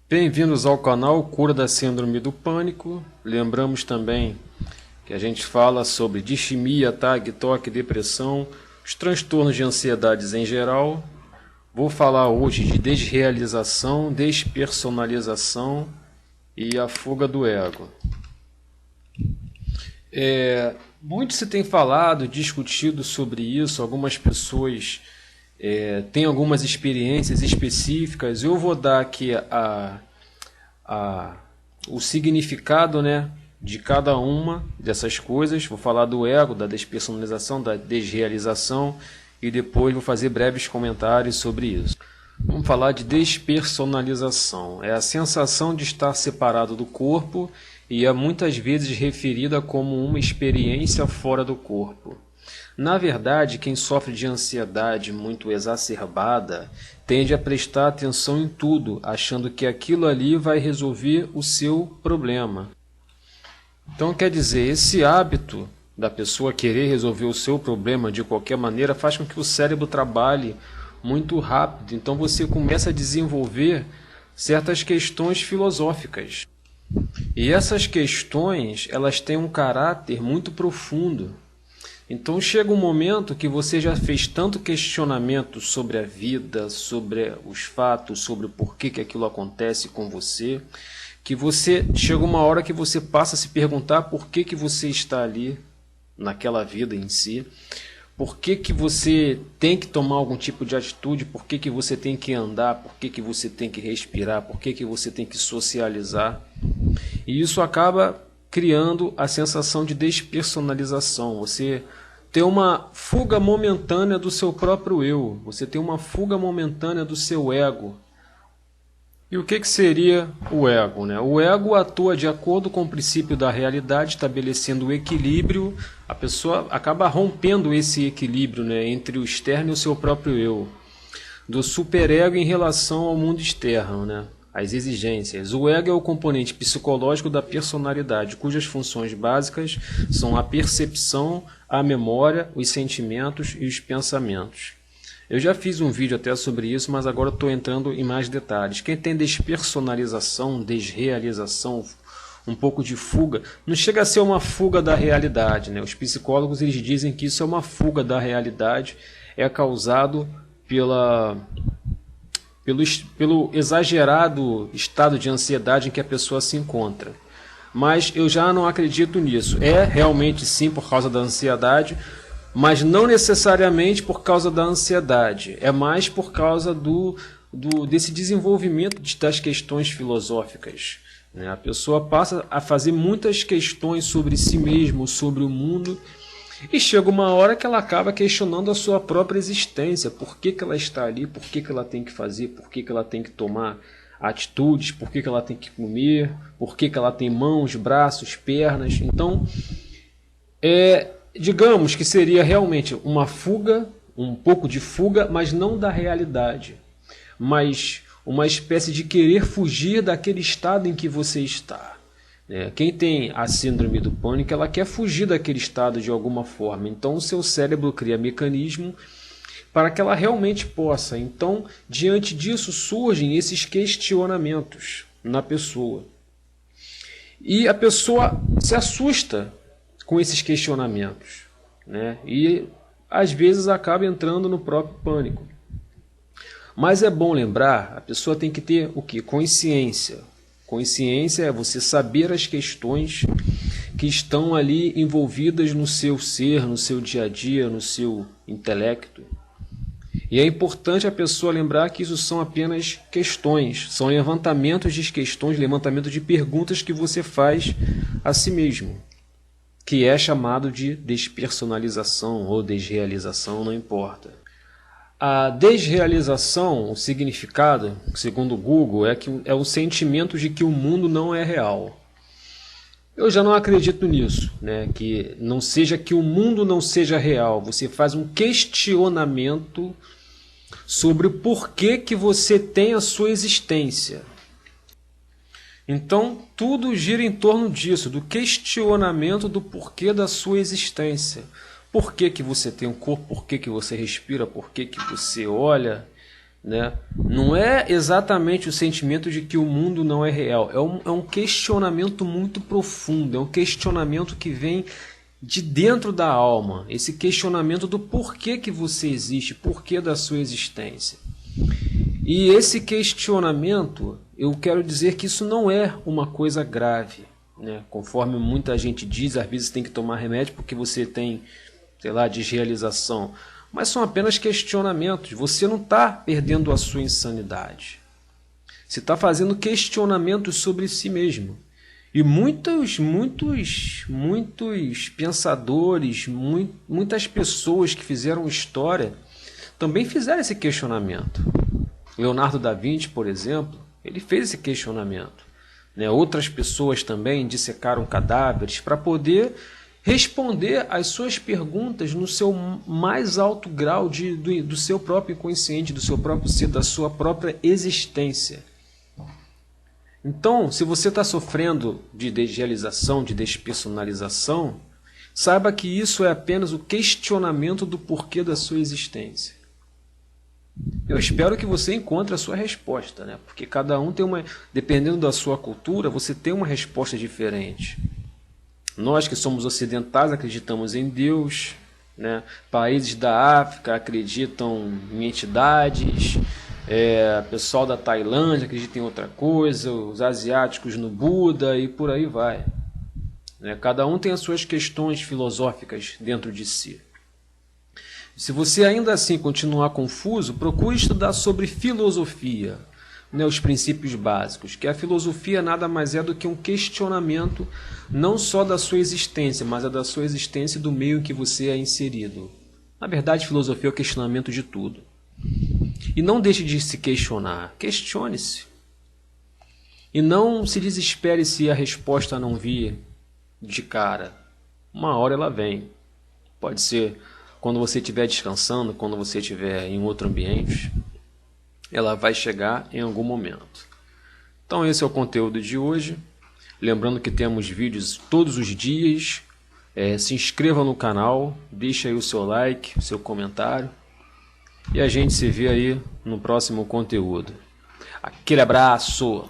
Bem-vindos ao canal Cura da Síndrome do Pânico. Lembramos também que a gente fala sobre distimia, TAG, toque, depressão, os transtornos de ansiedades em geral. Vou falar hoje de desrealização, despersonalização e a fuga do ego. Muito se tem falado, discutido sobre isso, algumas pessoas têm algumas experiências específicas. Eu vou dar aqui o significado, né, de cada uma dessas coisas. Vou falar do ego, da despersonalização, da desrealização e depois vou fazer breves comentários sobre isso. Vamos falar de despersonalização. É a sensação de estar separado do corpo e é muitas vezes referida como uma experiência fora do corpo. Na verdade, quem sofre de ansiedade muito exacerbada tende a prestar atenção em tudo, achando que aquilo ali vai resolver o seu problema. Então, quer dizer, esse hábito da pessoa querer resolver o seu problema de qualquer maneira faz com que o cérebro trabalhe muito rápido. Então, você começa a desenvolver certas questões filosóficas. E essas questões, elas têm um caráter muito profundo. Então chega um momento que você já fez tanto questionamento sobre a vida, sobre os fatos, sobre o porquê que aquilo acontece com você, que você chega uma hora que você passa a se perguntar por que que você está ali naquela vida em si, por que que você tem que tomar algum tipo de atitude, por que que você tem que andar, por que que você tem que respirar, por que que você tem que socializar. E isso acaba criando a sensação de despersonalização. Você tem uma fuga momentânea do seu próprio eu. Você tem uma fuga momentânea do seu ego. E o que seria o ego, né? O ego atua de acordo com o princípio da realidade, estabelecendo o equilíbrio. A pessoa acaba rompendo esse equilíbrio, né, entre o externo e o seu próprio eu. Do superego em relação ao mundo externo, né? As exigências. O ego é o componente psicológico da personalidade, cujas funções básicas são a percepção, a memória, os sentimentos e os pensamentos. Eu já fiz um vídeo até sobre isso, mas agora estou entrando em mais detalhes. Quem tem despersonalização, desrealização, um pouco de fuga, não chega a ser uma fuga da realidade, né? Os psicólogos eles dizem que isso é uma fuga da realidade, é causado pelo exagerado estado de ansiedade em que a pessoa se encontra. Mas eu já não acredito nisso. É realmente sim por causa da ansiedade, mas não necessariamente por causa da ansiedade. É mais por causa desse desenvolvimento das questões filosóficas, né? A pessoa passa a fazer muitas questões sobre si mesmo, sobre o mundo, e chega uma hora que ela acaba questionando a sua própria existência. Por que que ela está ali? Por que que ela tem que fazer? Por que que ela tem que tomar atitudes? Por que que ela tem que comer? Por que que ela tem mãos, braços, pernas? Então, digamos que seria realmente uma fuga, um pouco de fuga, mas não da realidade, mas uma espécie de querer fugir daquele estado em que você está. Quem tem a síndrome do pânico, ela quer fugir daquele estado de alguma forma. Então o seu cérebro cria mecanismo para que ela realmente possa. Então, diante disso, surgem esses questionamentos na pessoa. E a pessoa se assusta com esses questionamentos, né? E às vezes acaba entrando no próprio pânico. Mas é bom lembrar, a pessoa tem que ter o quê? Consciência. Consciência é você saber as questões que estão ali envolvidas no seu ser, no seu dia a dia, no seu intelecto. E é importante a pessoa lembrar que isso são apenas questões, são levantamentos de questões, levantamento de perguntas que você faz a si mesmo, que é chamado de despersonalização ou desrealização, não importa. A desrealização, o significado, segundo o Google, é o sentimento de que o mundo não é real. Eu já não acredito nisso, né? Que não seja que o mundo não seja real. Você faz um questionamento sobre o porquê que você tem a sua existência. Então, tudo gira em torno disso, do questionamento do porquê da sua existência. Por que que você tem um corpo? Por que que você respira? Por que que você olha? né? Não é exatamente o sentimento de que o mundo não é real. É um questionamento muito profundo. É um questionamento que vem de dentro da alma. Esse questionamento do porquê que você existe, porquê da sua existência. E esse questionamento, eu quero dizer que isso não é uma coisa grave, né? Conforme muita gente diz, às vezes tem que tomar remédio porque você tem, sei lá, desrealização. Mas são apenas questionamentos. Você não está perdendo a sua insanidade. Você está fazendo questionamentos sobre si mesmo. E muitos pensadores, muitas pessoas que fizeram história também fizeram esse questionamento. Leonardo da Vinci, por exemplo, ele fez esse questionamento, né? Outras pessoas também dissecaram cadáveres para poder responder às suas perguntas no seu mais alto grau do seu próprio inconsciente, do seu próprio ser, da sua própria existência. Então, se você está sofrendo de desrealização, de despersonalização, saiba que isso é apenas o questionamento do porquê da sua existência. Eu espero que você encontre a sua resposta, né? Porque cada um tem dependendo da sua cultura, você tem uma resposta diferente. Nós que somos ocidentais acreditamos em Deus, né? Países da África acreditam em entidades, pessoal da Tailândia acredita em outra coisa, os asiáticos no Buda e por aí vai, né? Cada um tem as suas questões filosóficas dentro de si. Se você ainda assim continuar confuso, procure estudar sobre filosofia, né, os princípios básicos, que a filosofia nada mais é do que um questionamento não só da sua existência, mas da sua existência e do meio em que você é inserido. Na verdade, filosofia é o questionamento de tudo. E não deixe de se questionar, questione-se. E não se desespere se a resposta não vir de cara. Uma hora ela vem. Pode ser quando você estiver descansando, quando você estiver em outro ambiente. Ela vai chegar em algum momento. Então esse é o conteúdo de hoje. Lembrando que temos vídeos todos os dias. Se inscreva no canal, deixe aí o seu like, o seu comentário. E a gente se vê aí no próximo conteúdo. Aquele abraço!